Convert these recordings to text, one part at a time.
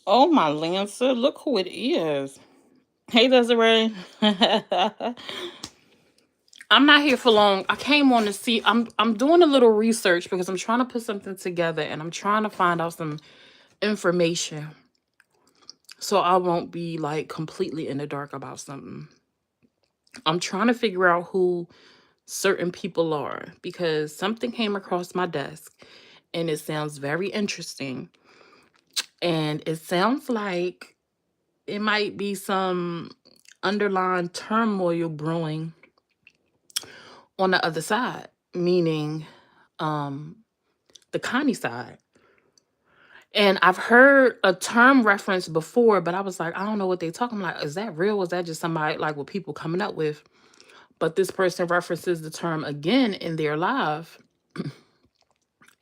Oh my Lancer, look who it is. Hey Desiree. I'm not here for long. I came on to see I'm doing a little research because I'm trying to put something together and I'm trying to find out some information so I won't be like completely in the dark about something. I'm trying to figure out who certain people are because something came across my desk and it sounds very interesting and it sounds like it might be some underlying turmoil brewing on the other side, meaning um the Connie side. And I've heard a term reference before, but I was like, I don't know what they talking about. Is that real? Was that just somebody like what people coming up with? But this person references the term again in their live.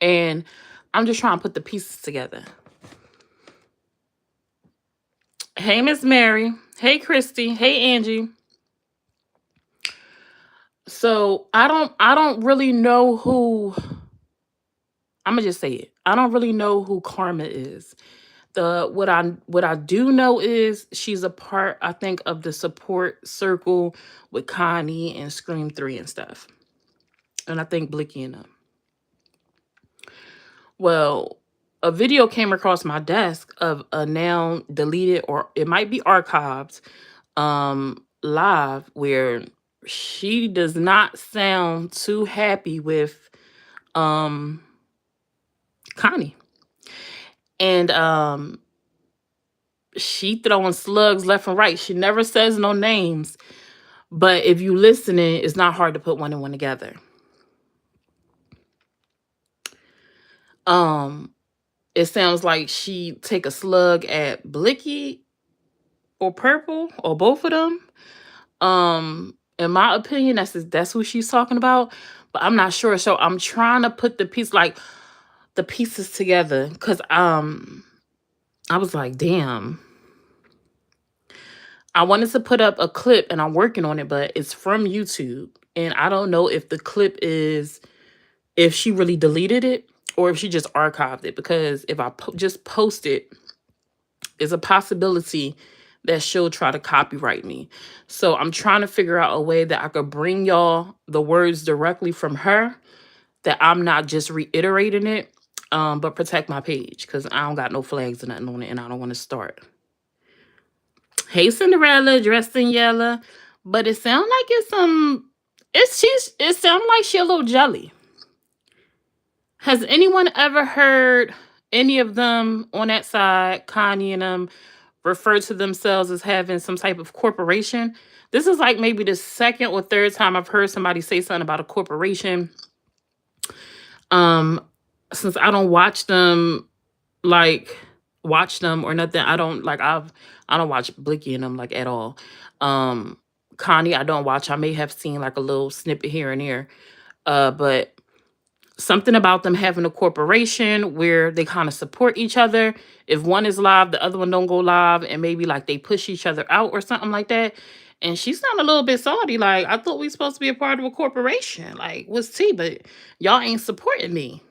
And I'm just trying to put the pieces together. Hey, Miss Mary. Hey, Christy. Hey, Angie. So I don't really know who. I'm gonna just say it. I don't really know who Karma is. What I do know is she's a part, I think, of the support circle with Connie and Scream 3 and stuff. And I think Blicky and them. Well, a video came across my desk of a now deleted or it might be archived live where she does not sound too happy with um Connie. And she throwing slugs left and right. She never says no names. But if you listening, it's not hard to put one and one together. Um, it sounds like she take a slug at Blicky or Purple or both of them. In my opinion, that's who she's talking about. But I'm not sure. So I'm trying to put the pieces together because I was like, damn. I wanted to put up a clip and I'm working on it, but it's from YouTube. And I don't know if the clip is if she really deleted it or if she just archived it because if I just post it, it's a possibility that she'll try to copyright me. So I'm trying to figure out a way that I could bring y'all the words directly from her that I'm not just reiterating it, but protect my page because I don't got no flags or nothing on it and I don't want to start. Hey Cinderella dressed in yellow, but it sounds like it sounds like she a little jelly. Has anyone ever heard any of them on that side, Kanye and them, refer to themselves as having some type of corporation? This is like maybe the second or third time I've heard somebody say something about a corporation. Um, since I don't like watch them or nothing, I don't watch Blicky and them like at all. Um, Connie, I don't watch. I may have seen like a little snippet here and there. But something about them having a corporation where they kind of support each other. If one is live, the other one don't go live, and maybe like they push each other out or something like that. And she sounded a little bit salty, like I thought we supposed to be a part of a corporation. Like, what's tea? But y'all ain't supporting me.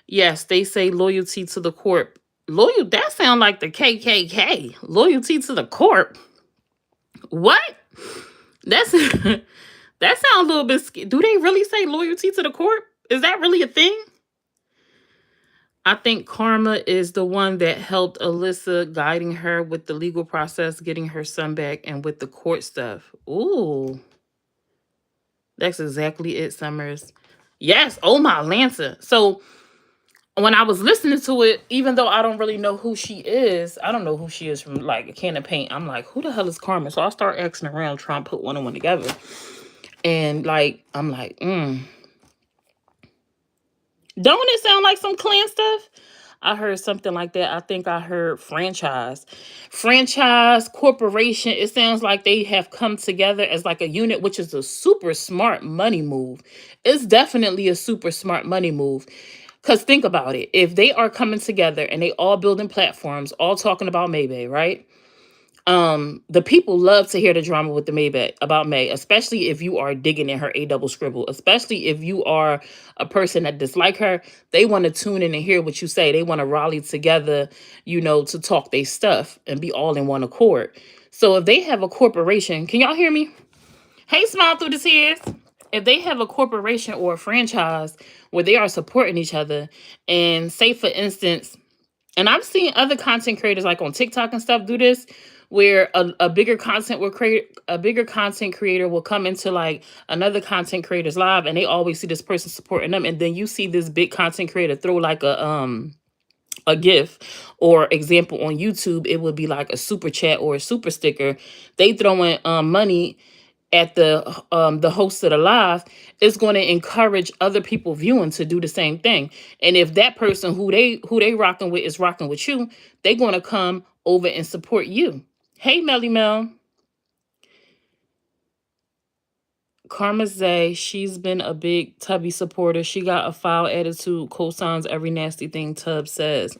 Yes, they say loyalty to the corp. Loyal, that sound like the KKK. Loyalty to the corp. What? That's that sounds a little bit. Do they really say loyalty to the corp? Is that really a thing? I think Karma is the one that helped Alyssa, guiding her with the legal process, getting her son back, and with the court stuff. Ooh, that's exactly it, Summers. Yes. Oh my Lancer. So when I was listening to it, even though I don't really know who she is, I don't know who she is from like a can of paint. I'm like, who the hell is Karma? So I start asking around, trying to put one and one together. And like, I'm like, don't it sound like some clan stuff? I heard something like that. I think I heard franchise. Franchise, corporation. It sounds like they have come together as like a unit, which is a super smart money move. It's definitely a super smart money move. Because think about it. If they are coming together and they all building platforms, all talking about Maybay, right? The people love to hear the drama with the Maybach about May, especially if you are digging in her A double scribble, especially if you are a person that dislike her. They want to tune in and hear what you say. They want to rally together, to talk their stuff and be all in one accord. So if they have a corporation, can y'all hear me? Hey, smile through the tears. If they have a corporation or a franchise where they are supporting each other, and say for instance, and I've seen other content creators like on TikTok and stuff do this, where a bigger content will create a bigger content creator will come into like another content creator's live, and they always see this person supporting them, and then you see this big content creator throw like a GIF or example on YouTube. It would be like a super chat or a super sticker. They throwing money at the host of the live. Is going to encourage other people viewing to do the same thing. And if that person who they rocking with is rocking with you, they going to come over and support you. Hey, Melly Mel. Karma Zay, she's been a big Tubby supporter. She got a foul attitude, co-signs every nasty thing Tub says.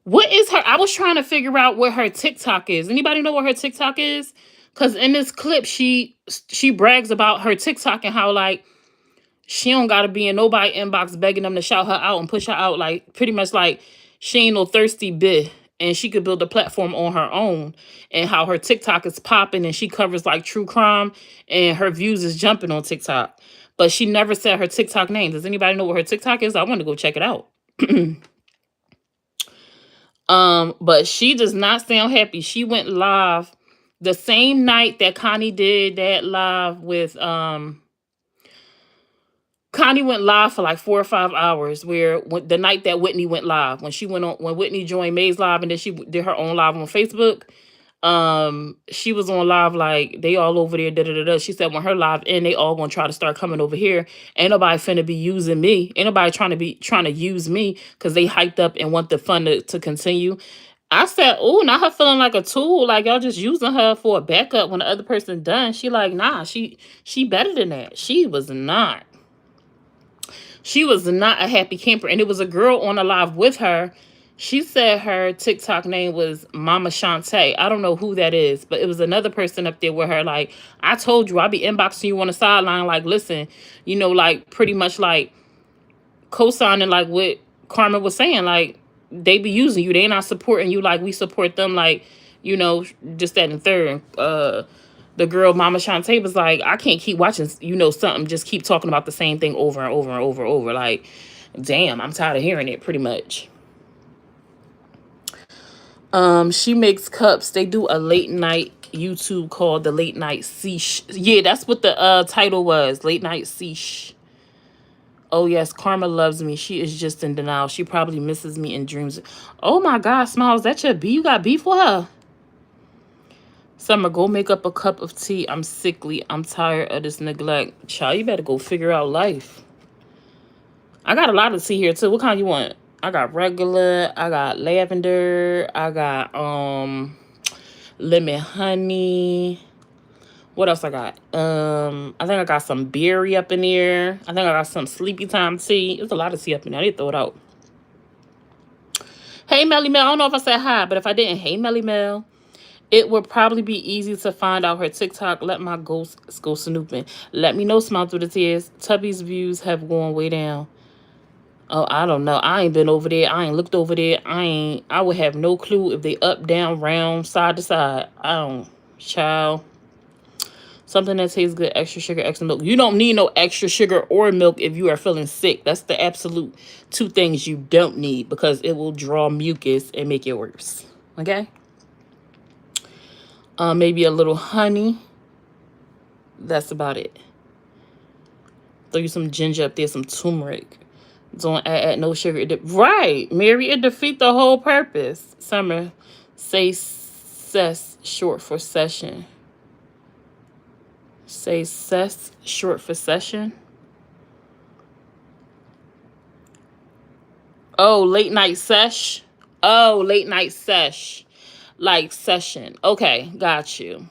What is her? I was trying to figure out what her TikTok is. Anybody know what her TikTok is? Because in this clip, she brags about her TikTok and how like she don't gotta be in nobody inbox begging them to shout her out and push her out. Like pretty much like she ain't no thirsty bitch, and she could build a platform on her own. And how her TikTok is popping, and she covers like true crime, and her views is jumping on TikTok. But she never said her TikTok name. Does anybody know what her TikTok is? I want to go check it out. But she does not sound happy. She went live the same night that Connie did that live with Connie went live for like 4 or 5 hours. Where the night that Whitney went live, when Whitney joined May's live, and then she did her own live on Facebook. She was on live like they all over there. Da, da, da, da. She said when her live end, they all gonna try to start coming over here. Ain't nobody finna be using me. Ain't nobody trying to use me because they hyped up and want the fun to continue. I said, oh, not her feeling like a tool, like y'all just using her for a backup when the other person done. She like, nah, she better than that. She was not. She was not a happy camper. And it was a girl on a live with her. She said her TikTok name was Mama Shantae. I don't know who that is, but it was another person up there with her. Like, I told you, I be inboxing you on the sideline. Like, listen, like pretty much like co-signing like what Karma was saying. Like, they be using you. They not supporting you like we support them. Like, just that and third. The girl Mama Shantae was like, I can't keep watching, something, just keep talking about the same thing over and over and over and over. Like, damn, I'm tired of hearing it, pretty much. She makes cups. They do a late night YouTube called the Late Night Seesh. Yeah, that's what the title was. Late Night Seesh. Oh yes, Karma loves me. She is just in denial. She probably misses me in dreams. Oh my God, Smiles, that your B? You got beef with her? Summer, go make up a cup of tea. I'm sickly. I'm tired of this neglect. Child, you better go figure out life. I got a lot of tea here too. What kind you want? I got regular. I got lavender. I got lemon honey. What else I got? I think I got some berry up in there. I think I got some sleepy time tea. There's a lot of tea up in there. I need to throw it out. Hey, Melly Mel. I don't know if I said hi, but if I didn't, hey, Melly Mel. It would probably be easy to find out her TikTok. Let my ghosts go snooping. Let me know, smile through the tears. Tubby's views have gone way down. Oh, I don't know. I ain't been over there. I ain't looked over there. I would have no clue if they up, down, round, side to side. I don't. Child. Something that tastes good, extra sugar, extra milk. You don't need no extra sugar or milk if you are feeling sick. That's the absolute 2 things you don't need, because it will draw mucus and make it worse. Okay? Maybe a little honey. That's about it. Throw you some ginger up there, some turmeric. Don't add no sugar. Right, Mary, it defeat the whole purpose. Summer, say cess short for session. Say cess short for session. Oh, late night sesh. Oh, late night sesh. Like session. Okay, got you.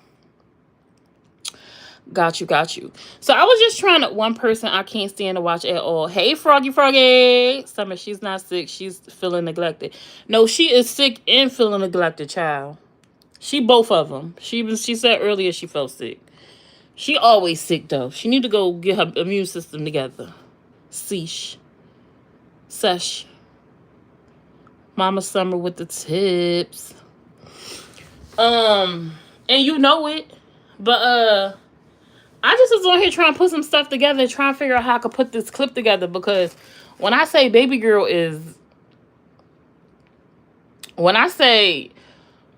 Got you, got you. So I was just trying to, one person I can't stand to watch at all. Hey, Froggy Froggy. Summer, she's not sick. She's feeling neglected. No, she is sick and feeling neglected, child. She both of them. She said earlier she felt sick. She always sick though. She need to go get her immune system together. Seesh. Sesh. Mama Summer with the tips. And you know it. But I just was on here trying to put some stuff together, trying to figure out how I could put this clip together, because when I say baby girl is, when I say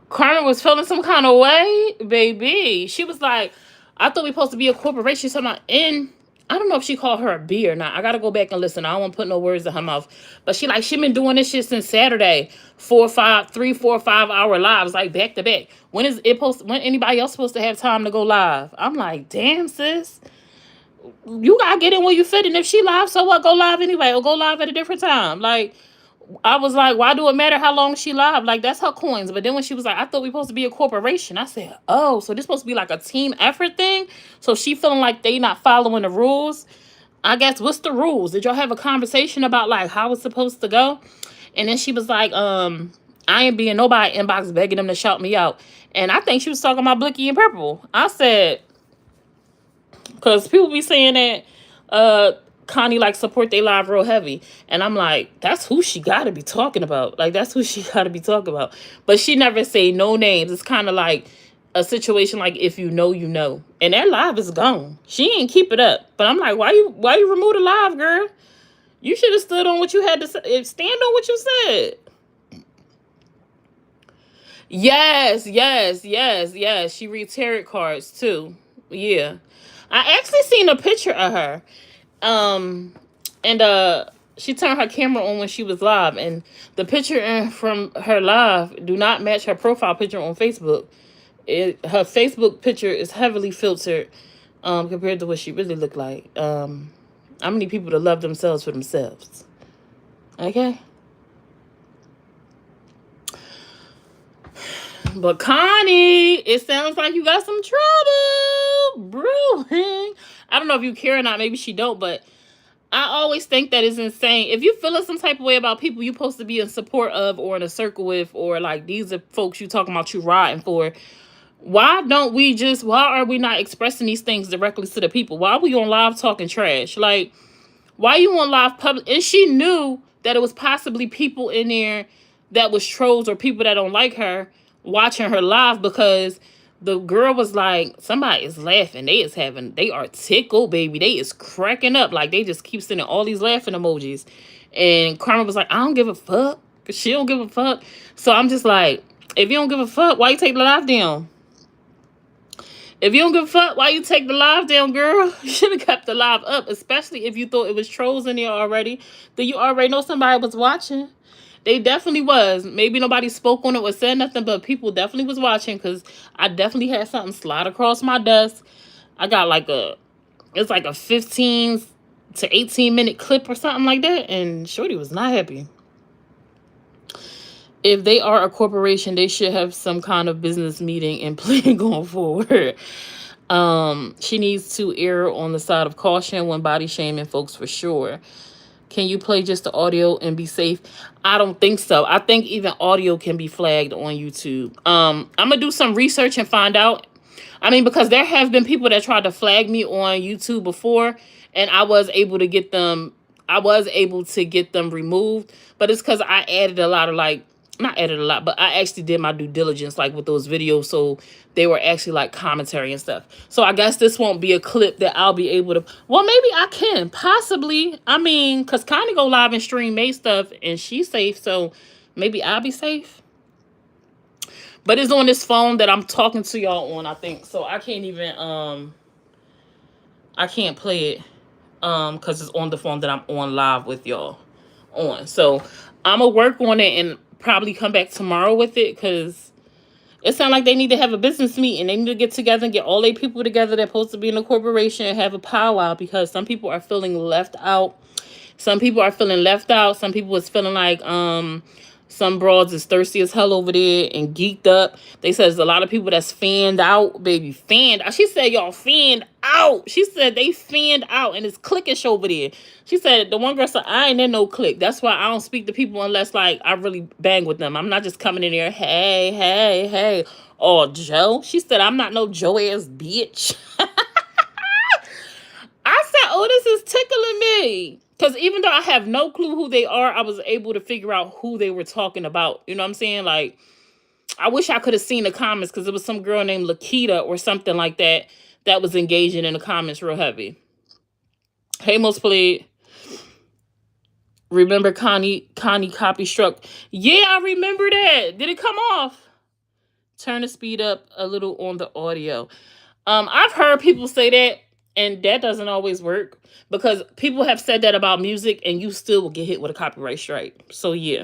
Carmen was feeling some kind of way, baby, she was like, I thought we supposed to be a corporation. So I don't know if she called her a B or not. I gotta go back and listen. I don't want to put no words in her mouth. But she been doing this shit since Saturday. 3, 4, 5 hour lives, like back to back. When anybody else supposed to have time to go live? I'm like, damn, sis. You gotta get in where you fit. And if she live, so what? Go live anyway, or go live at a different time. Like, I was like, why do it matter how long she live? Like, that's her coins. But then when she was like, I thought we supposed to be a corporation. I said, oh, so this supposed to be like a team effort thing? So she feeling like they not following the rules. I guess, what's the rules? Did y'all have a conversation about like how it's supposed to go? And then she was like, I ain't being nobody inbox begging them to shout me out. And I think she was talking about Blicky and Purple. I said, because people be saying that Connie like support they live real heavy. And I'm like, that's who she gotta be talking about. Like, that's who she gotta be talking about. But she never say no names. It's kind of like a situation like, if you know, you know. And that live is gone. She ain't keep it up. But I'm like, why you remove the live, girl? You should have stood on what you had to say. Stand on what you said. Yes. She reads tarot cards too. Yeah. I actually seen a picture of her. And she turned her camera on when she was live, and the picture from her live do not match her profile picture on Facebook. Her Facebook picture is heavily filtered compared to what she really looked like. I need people to love themselves for themselves. Okay? But Connie, it sounds like you got some trouble brewing. I don't know if you care or not. Maybe she don't, but I always think that is insane. If you feeling some type of way about people you supposed to be in support of or in a circle with, or like these are folks you talking about you riding for, why are we not expressing these things directly to the people? Why are we on live talking trash? Like, why you on live public? And she knew that it was possibly people in there that was trolls or people that don't like her watching her live, because the girl was like, somebody is laughing. They are tickled, baby. They is cracking up. Like, they just keep sending all these laughing emojis. And Karma was like, I don't give a fuck. She don't give a fuck. So I'm just like, if you don't give a fuck, why you take the live down? If you don't give a fuck, why you take the live down, girl? You should have kept the live up, especially if you thought it was trolls in there already. Then you already know somebody was watching. They definitely was. Maybe nobody spoke on it or said nothing, but people definitely was watching, because I definitely had something slide across my desk. I got it's like a 15 to 18 minute clip or something like that, and Shorty was not happy. If they are a corporation, they should have some kind of business meeting and plan going forward. She needs to err on the side of caution when body shaming folks, for sure. Can you play just the audio and be safe? I don't think so. I think even audio can be flagged on YouTube. I'm gonna do some research and find out. I mean, because there have been people that tried to flag me on YouTube before, and I was able to get them removed. But it's because I added a lot of, like, not added a lot, but I actually did my due diligence, like, with those videos, so they were actually like commentary and stuff. So I guess this won't be a clip that I'll be able to, well, maybe I can possibly. I mean, because Connie go live and stream May stuff, and she's safe, so maybe I'll be safe. But it's on this phone that I'm talking to y'all on, I think. So I can't even I can't play it because it's on the phone that I'm on live with y'all on. So I'm gonna work on it and probably come back tomorrow with it, because it sounds like they need to have a business meeting. They need to get together and get all their people together that's supposed to be in a corporation and have a powwow, because some people are feeling left out. Some people are feeling left out. Some people is feeling like Some broads is thirsty as hell over there and geeked up. They said there's a lot of people that's fanned out, baby. Fanned out. She said y'all fanned out. She said they fanned out and it's cliquish over there. She said the one girl said, I ain't in no clique. That's why I don't speak to people unless like I really bang with them. I'm not just coming in there, hey, hey, hey. Oh, Joe. She said, I'm not no Joe ass bitch. I said, oh, this is tickling me. Because even though I have no clue who they are, I was able to figure out who they were talking about. You know what I'm saying? Like, I wish I could have seen the comments because it was some girl named Lakita or something like that that was engaging in the comments real heavy. Hey, Most Played. Remember Connie copy struck? Yeah, I remember that. Did it come off? Turn the speed up a little on the audio. I've heard people say that, and that doesn't always work because people have said that about music, and you still will get hit with a copyright strike. So yeah,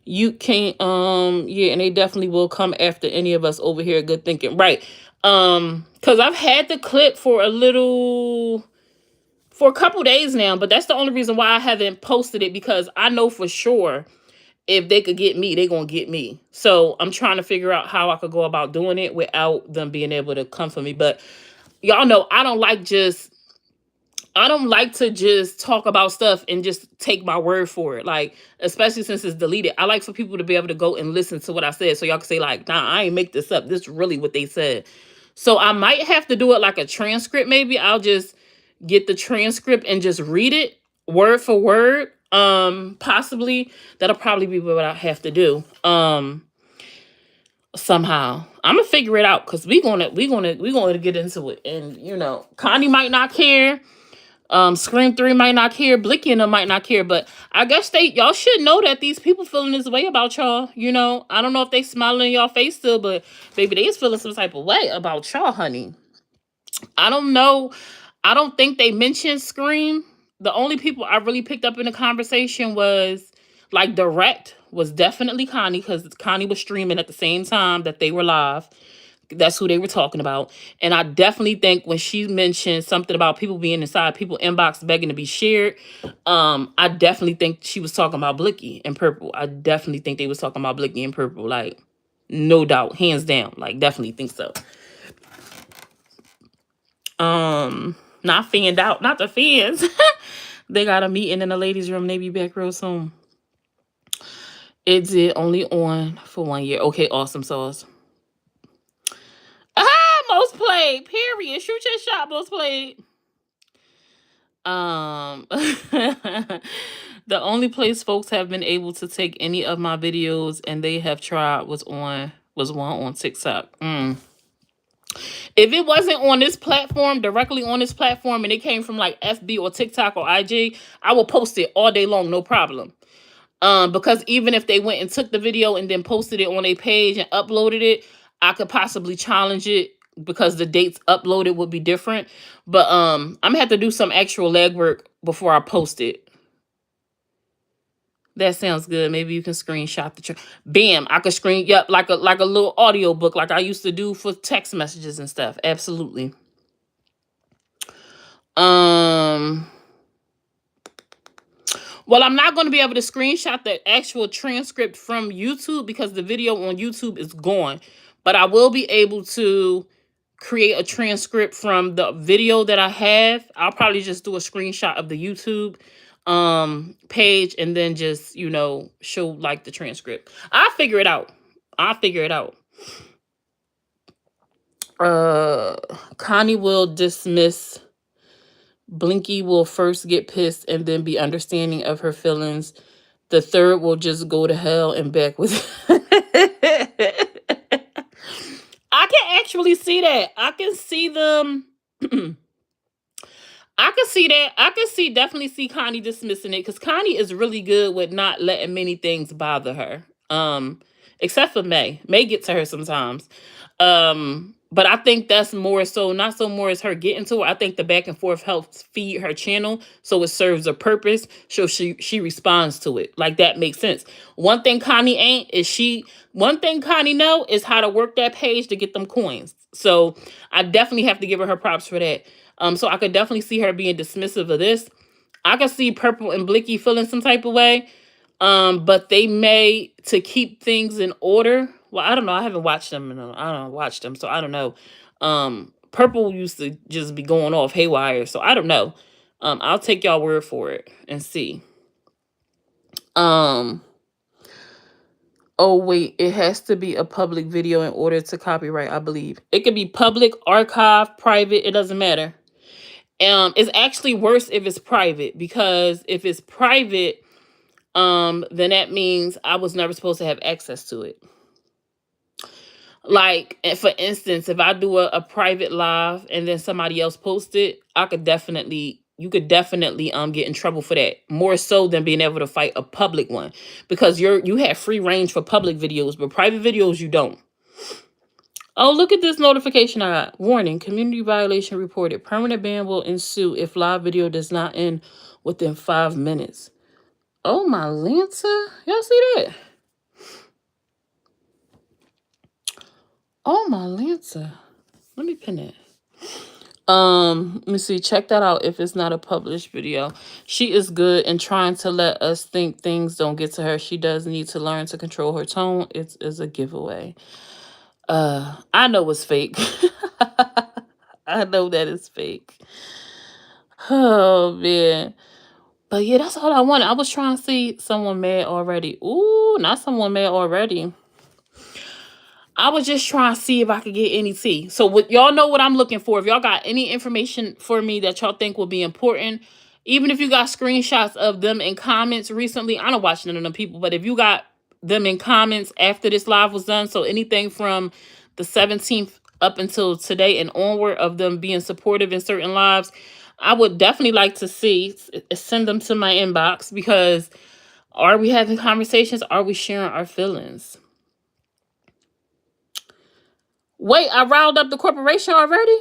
you can't. Yeah, and they definitely will come after any of us over here. Good thinking, right? Because I've had the clip for a couple days now, but that's the only reason why I haven't posted it because I know for sure if they could get me, they gonna get me. So I'm trying to figure out how I could go about doing it without them being able to come for me. But y'all know I don't like to just talk about stuff and just take my word for it. Like, especially since it's deleted. I like for people to be able to go and listen to what I said. So y'all can say like, nah, I ain't make this up. This is really what they said. So I might have to do it like a transcript. Maybe I'll just get the transcript and just read it word for word. Possibly that'll probably be what I have to do. Somehow I'm gonna figure it out because we gonna get into it. And you know, Connie might not care. Scream 3 might not care. Blicky and them might not care. But I guess y'all should know that these people feeling this way about y'all. You know, I don't know if they smiling in y'all face still, but baby, they is feeling some type of way about y'all, honey. I don't know. I don't think they mentioned Scream. The only people I really picked up in the conversation was like direct was definitely Connie because Connie was streaming at the same time that they were live. That's who they were talking about. And I definitely think when she mentioned something about people being inside, people inbox begging to be shared, I definitely think she was talking about Blicky and Purple. I definitely think they was talking about Blicky and Purple. Like, no doubt, hands down. Like, definitely think so. Not fanned out, not the fans. They got a meeting in the ladies' room. They be back real soon. It did only on for 1 year. Okay, awesome sauce. Most played. Period. Shoot your shot, most played. The only place folks have been able to take any of my videos and they have tried was one on TikTok. If it wasn't on this platform, directly on this platform, and it came from like FB or TikTok or IG, I will post it all day long, no problem. Because even if they went and took the video and then posted it on a page and uploaded it, I could possibly challenge it because the dates uploaded would be different. But I'm gonna have to do some actual legwork before I post it. That sounds good. Maybe you can screenshot the bam. I could screen like a little audio book like I used to do for text messages and stuff. Absolutely. Well, I'm not going to be able to screenshot the actual transcript from YouTube because the video on YouTube is gone. But I will be able to create a transcript from the video that I have. I'll probably just do a screenshot of the YouTube page and then just, you know, show like the transcript. I'll figure it out. Connie will dismiss. Blinky will first get pissed and then be understanding of her feelings. The third will just go to hell and back with. I can actually see that. I can see them. I can see that. I can definitely see Connie dismissing it because Connie is really good with not letting many things bother her. Except for May. May gets to her sometimes. But I think that's more so, not so more as her getting to her. I think the back and forth helps feed her channel, so it serves a purpose. So she responds to it. Like, that makes sense. One thing Connie know is how to work that page to get them coins. So I definitely have to give her props for that. So I could definitely see her being dismissive of this. I could see Purple and Blicky feeling some type of way. But they may, to keep things in order. Well, I don't know. I haven't watched them. I don't watch them, so I don't know. Purple used to just be going off haywire, so I don't know. I'll take y'all word for it and see. Oh wait, it has to be a public video in order to copyright, I believe. It could be public, archive, private, it doesn't matter. It's actually worse if it's private, because if it's private, then that means I was never supposed to have access to it. Like, for instance, if I do a private live and then somebody else posts it, you could definitely get in trouble for that, more so than being able to fight a public one, because you have free range for public videos, but private videos you don't. Oh, look at this notification I got. Warning, community violation reported. Permanent ban will ensue if live video does not end within 5 minutes. Oh, my Lancer. Y'all see that? Oh, my Lancer. Let me pin it. Let me see. Check that out if it's not a published video. She is good in trying to let us think things don't get to her. She does need to learn to control her tone. It is a giveaway. I know it's fake. I know that it's fake. Oh, man. But yeah, that's all I wanted. I was trying to see someone mad already. Ooh, not someone mad already. I was just trying to see if I could get any tea. So what y'all know what I'm looking for. If y'all got any information for me that y'all think will be important, even if you got screenshots of them in comments recently, I don't watch none of them people, but if you got them in comments after this live was done, so anything from the 17th up until today and onward of them being supportive in certain lives, I would definitely like to see. Send them to my inbox, because are we having conversations? Are we sharing our feelings? Wait, I riled up the corporation already?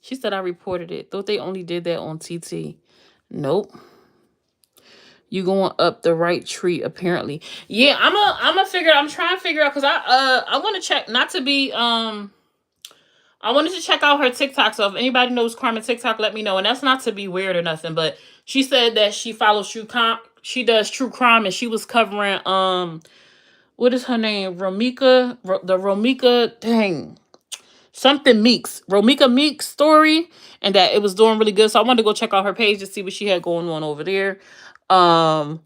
She said I reported it. Thought they only did that on TT. Nope. You going up the right tree, apparently. Yeah, I'm trying to figure out, because I want to check, not to be I wanted to check out her TikTok. So if anybody knows Karma TikTok, let me know. And that's not to be weird or nothing, but she said that she follows true crime. She does true crime, and she was covering what is her name? Romika, dang. Something Meeks. Romika Meeks story, and that it was doing really good. So I wanted to go check out her page to see what she had going on over there. And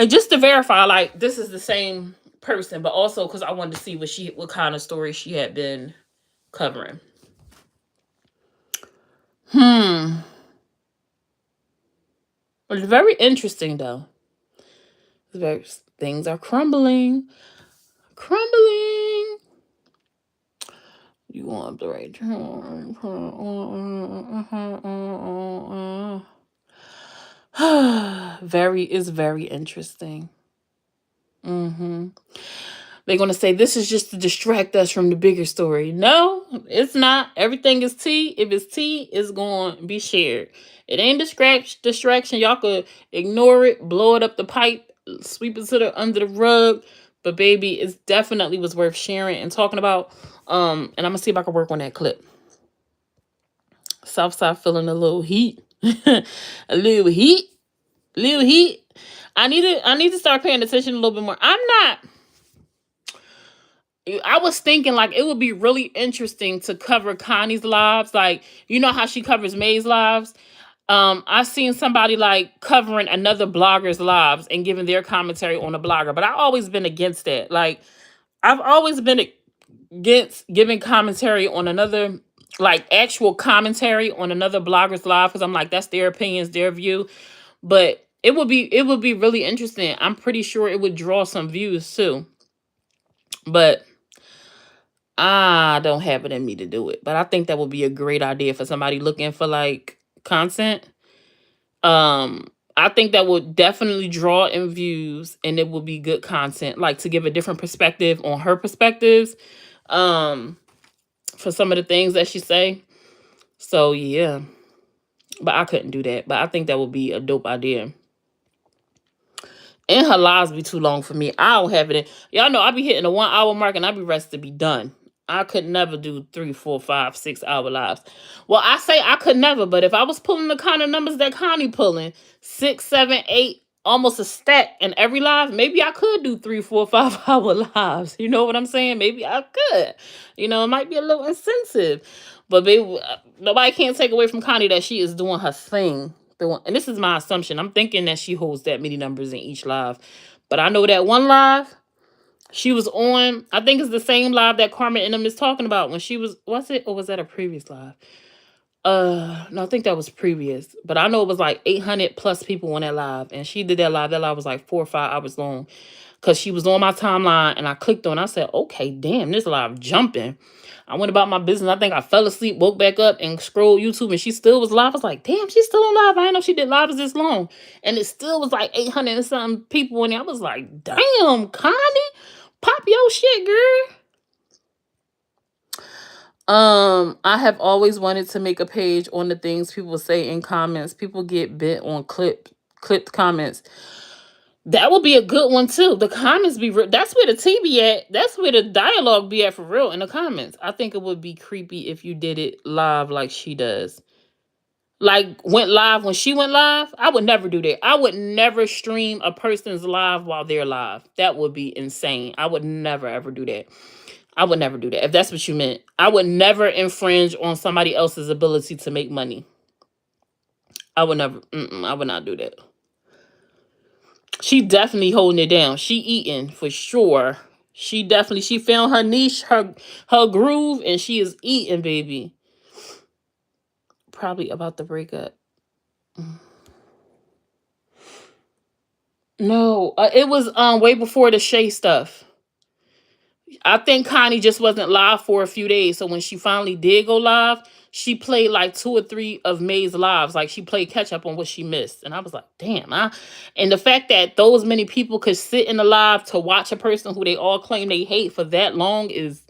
just to verify, like, this is the same person, but also because I wanted to see what kind of story she had been covering. It's very interesting, though. Things are crumbling. You want the right turn. It's very interesting. They're going to say this is just to distract us from the bigger story. No, it's not. Everything is tea. If it's tea, it's going to be shared. It ain't distraction. Y'all could ignore it, blow it up the pipe, sweep it under the rug. But baby, it definitely was worth sharing and talking about. And I'm going to see if I can work on that clip. Southside feeling a little heat. A little heat. I need to start paying attention a little bit more. I was thinking, like, it would be really interesting to cover Connie's lives. Like, you know how she covers May's lives? I've seen somebody, like, covering another blogger's lives and giving their commentary on a blogger. But I've always been against that. Like, I've always been against giving commentary on another, like, actual commentary on another blogger's live. Because I'm like, that's their opinions, their view. But it would be really interesting. I'm pretty sure it would draw some views, too. But I don't have it in me to do it, but I think that would be a great idea for somebody looking for, like, content. I think that would definitely draw in views, and it would be good content, like, to give a different perspective on her perspectives, for some of the things that she say. So yeah, but I couldn't do that. But I think that would be a dope idea. And her lives be too long for me. I don't have it in. Y'all know I be hitting the 1 hour mark, and I be ready to be done. I could never do 3, 4, 5, 6 hour lives. Well, I say I could never, but if I was pulling the kind of numbers that Connie pulling, 6, 7, 8 almost a stack in every live. Maybe I could do 3, 4, 5 hour lives. You know what I'm saying? Maybe I could. It might be a little insensitive, but baby, nobody can't take away from Connie that she is doing her thing. And this is my assumption. I'm thinking that she holds that many numbers in each live, but I know that one live she was on. I think it's the same live that Carmen and them is talking about when she was it, or was that a previous live? No, I think that was previous, but I know it was like 800 plus people on that live, and she did that live. That live was like 4 or 5 hours long, because she was on my timeline, and I clicked on. I said, "Okay, damn, this live jumping." I went about my business. I think I fell asleep, woke back up, and scrolled YouTube, and she still was live. I was like, "Damn, she's still on live." I didn't know she did lives this long, and it still was like 800 and something people in there. I was like, "Damn, Connie, pop your shit, girl." I have always wanted to make a page on the things people say in comments. People get bent on clipped comments. That would be a good one too. The comments be real. That's where the tea be at. That's where the dialogue be at for real in the comments. I think it would be creepy if you did it live like she does. Like went live when she went live. I would never do that. I would never stream a person's live while they're live. That would be insane. I would never ever do that. I would never do that. If that's what you meant, I would never infringe on somebody else's ability to make money. I would never. I would not do that. She definitely holding it down. She eating for sure. She found her niche, her groove, and she is eating, baby. Probably about to break up. No, it was way before the Shay stuff. I think Connie just wasn't live for a few days. So when she finally did go live, she played like 2 or 3 of May's lives. Like she played catch up on what she missed. And I was like, damn. And the fact that those many people could sit in the live to watch a person who they all claim they hate for that long is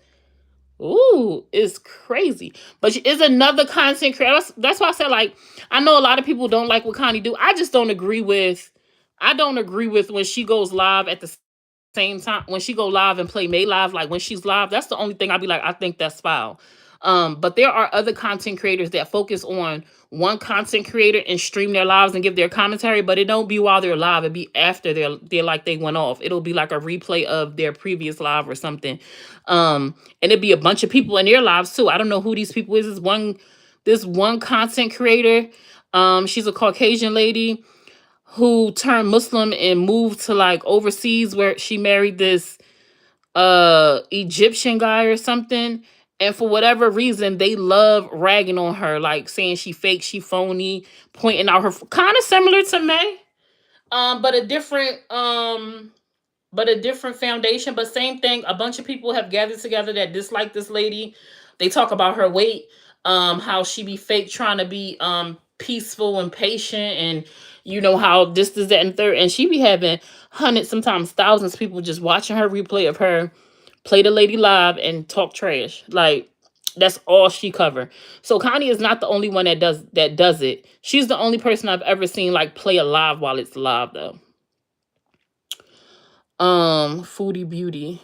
crazy. But she is another content creator. That's why I said, like, I know a lot of people don't like what Connie do. I don't agree with when she goes live at the same time, when she go live and play May live, like when she's live, that's the only thing I'd be like, I think that's foul. But there are other content creators that focus on one content creator and stream their lives and give their commentary, but it don't be while they're live. It be after they're like they went off. It'll be like a replay of their previous live or something. And it'd be a bunch of people in their lives too. I don't know who these people is. This one content creator. She's a Caucasian lady who turned Muslim and moved to like overseas, where she married this Egyptian guy or something. And for whatever reason, they love ragging on her, like saying she fake, she phony, pointing out her, kind of similar to May, but a different foundation. But same thing. A bunch of people have gathered together that dislike this lady. They talk about her weight, how she be fake trying to be peaceful and patient, and how this is that and third. And she be having hundreds, sometimes thousands of people just watching her replay of her play the lady live and talk trash. Like that's all she cover. So Connie is not the only one that does it. She's the only person I've ever seen like play a live while it's live though. Foodie Beauty.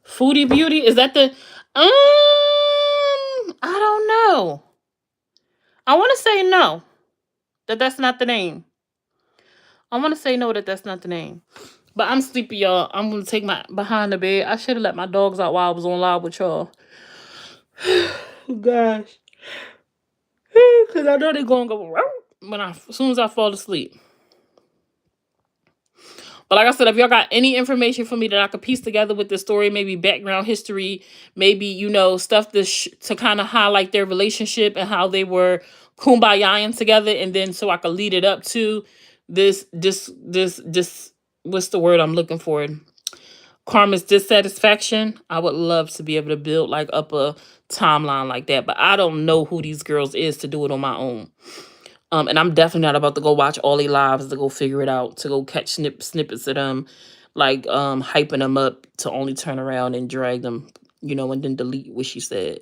Foodie Beauty, is that the I don't know. I want to say no. That's not the name. I want to say no, that's not the name. But I'm sleepy, y'all. I'm gonna take my behind the bed. I should have let my dogs out while I was on live with y'all. Gosh. Cause I know they're gonna go as soon as I fall asleep. But like I said, if y'all got any information for me that I could piece together with the story, maybe background history, maybe, stuff to kind of highlight their relationship and how they were kumbayaing together, and then so I could lead it up to this, what's the word I'm looking for? Karma's dissatisfaction. I would love to be able to build like up a timeline like that, but I don't know who these girls is to do it on my own. And I'm definitely not about to go watch all their lives to go figure it out, to go catch snippets of them, like hyping them up to only turn around and drag them, and then delete what she said.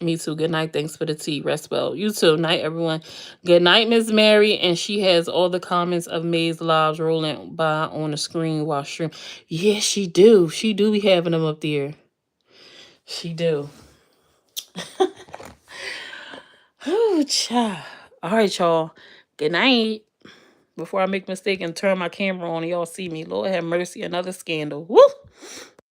Me too. Good night. Thanks for the tea. Rest well. You too. Night, everyone. Good night, Miss Mary. And she has all the comments of May's lives rolling by on the screen while stream. Yeah, she do. She do be having them up there. She do. Oh, child. All right, y'all. Good night. Before I make a mistake and turn my camera on and y'all see me. Lord have mercy, another scandal. Woo!